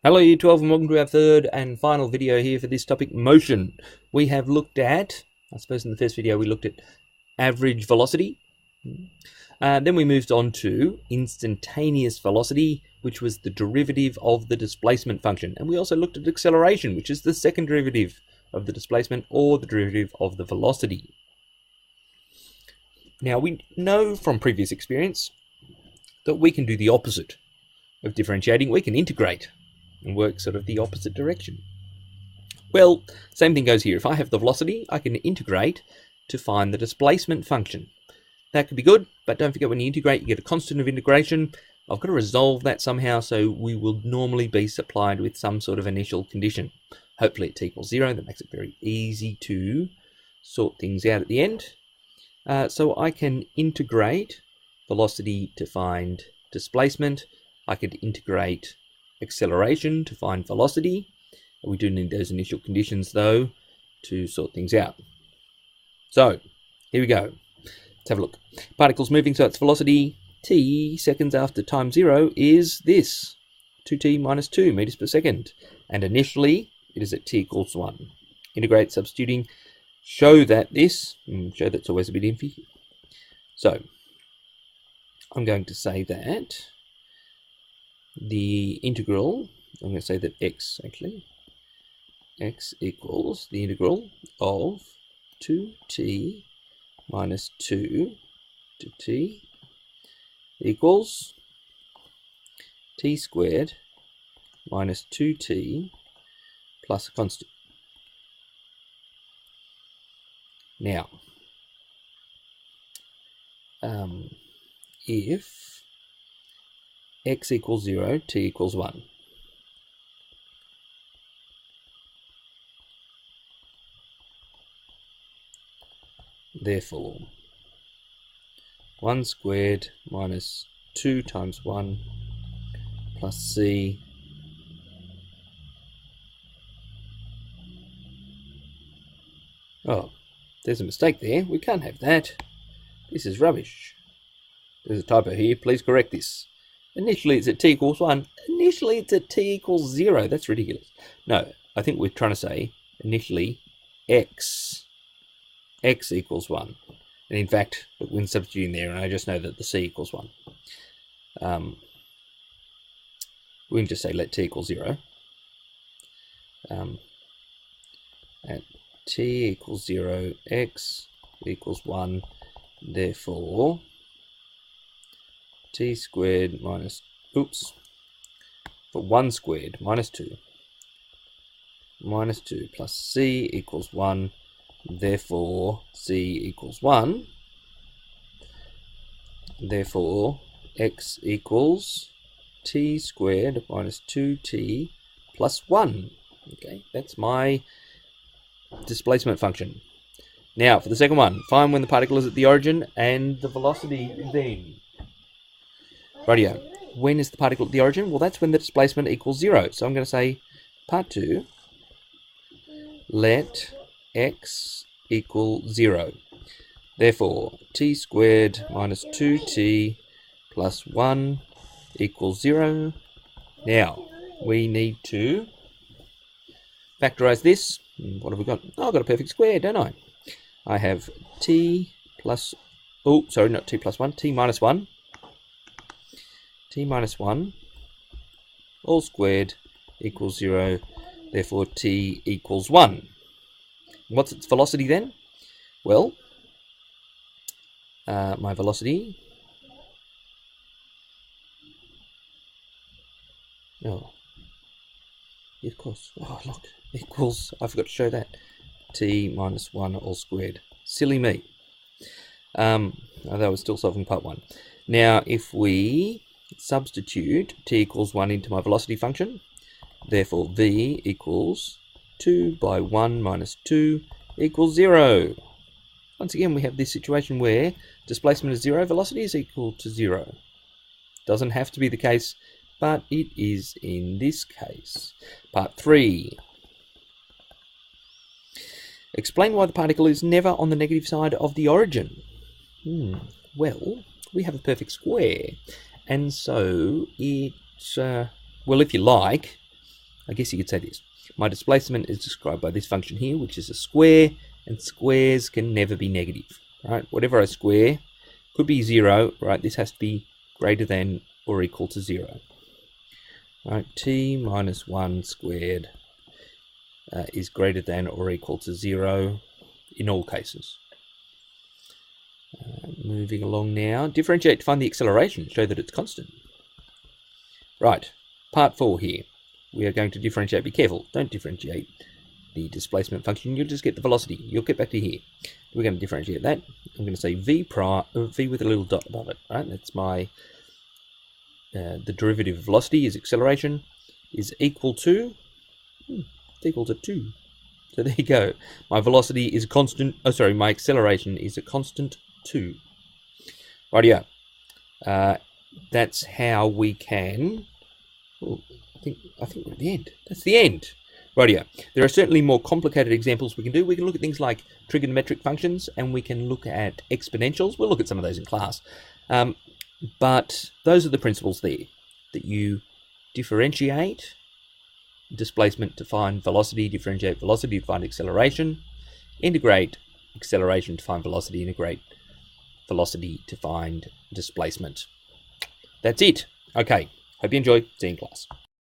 Hello Year 12 and welcome to our third and final video here for this topic, motion. We have looked at, I suppose in the first video we looked at average velocity. Then we moved on to instantaneous velocity, which was the derivative of the displacement function. And we also looked at acceleration, which is the second derivative of the displacement or the derivative of the velocity. Now we know from previous experience that we can do the opposite of differentiating. We can integrate and work sort of the opposite direction. Well, same thing goes here. If I have the velocity, I can integrate to find the displacement function. That could be good, but don't forget when you integrate, you get a constant of integration. I've got to resolve that somehow, so we will normally be supplied with some sort of initial condition. Hopefully it equals 0. That makes it very easy to sort things out at the end. So I can integrate velocity to find displacement. I could integrate acceleration to find velocity. We do need those initial conditions though to sort things out. So here we go. Let's have a look. Particles moving, so its velocity t seconds after time 0 is this, 2t minus 2 meters per second. And initially it is at t equals 1. Integrate, substituting, show that's always a bit iffy. So I'm going to say that the integral, I'm going to say that x equals the integral of 2t minus 2 to t equals t squared minus 2t plus a constant. Now, if x equals 0, t equals 1. Therefore, 1 squared minus 2 times 1 plus c Oh, there's a mistake there. We can't have that. This is rubbish. There's a typo here. Please correct this. Initially it's at t equals 1. Initially it's at t equals 0. That's ridiculous. No, I think we're trying to say initially x equals 1. And in fact, look, when substituting there, and I just know that the c equals 1. We can just say let t equal 0. At t equals 0, x equals 1. Therefore, t squared minus, for 1 squared minus 2 plus c equals 1. Therefore, c equals 1. Therefore, x equals t squared minus 2t plus 1. Okay, that's my displacement function. Now, for the second one, find when the particle is at the origin and the velocity then. Rightio. When is the particle at the origin? Well, that's when the displacement equals 0. So I'm going to say part 2, let x equal 0. Therefore, t squared minus 2t plus 1 equals 0. Now, we need to factorize this. What have we got? Oh, I've got a perfect square, don't I? I have t plus, not t plus 1, t minus 1. T minus 1 all squared equals 0. Therefore, t equals 1. What's its velocity then? Well, my velocity, of course, look, equals, I forgot to show that, t minus 1 all squared. Silly me. Although we're still solving part 1. Now, if we substitute t equals 1 into my velocity function, therefore v equals 2 by 1 minus 2 equals 0. Once again, we have this situation where displacement is 0, velocity is equal to 0. Doesn't have to be the case, but it is in this case. Part 3. Explain why the particle is never on the negative side of the origin. Well, we have a perfect square, and so it, well, if you like, I guess you could say this. My displacement is described by this function here, which is a square, and squares can never be negative, right? Whatever I square could be 0, right? This has to be greater than or equal to 0. Right, t minus 1 squared is greater than or equal to 0 in all cases. Moving along now, differentiate to find the acceleration, show that it's constant. Right, part 4 here. We are going to differentiate. Be careful, don't differentiate the displacement function, you'll just get the velocity. You'll get back to here. We're going to differentiate that. I'm going to say v with a little dot above it, right? That's my, the derivative of velocity is acceleration, is equal to, it's equal to 2. So there you go. My velocity is constant, my acceleration is a constant 2. Rightio. That's how we can, I think we're at the end. That's the end. Rightio. There are certainly more complicated examples we can do. We can look at things like trigonometric functions, and we can look at exponentials. We'll look at some of those in class. But those are the principles there, that you differentiate displacement to find velocity, differentiate velocity to find acceleration, integrate acceleration to find velocity, integrate velocity to find displacement. That's it. Okay. Hope you enjoy. See you in class.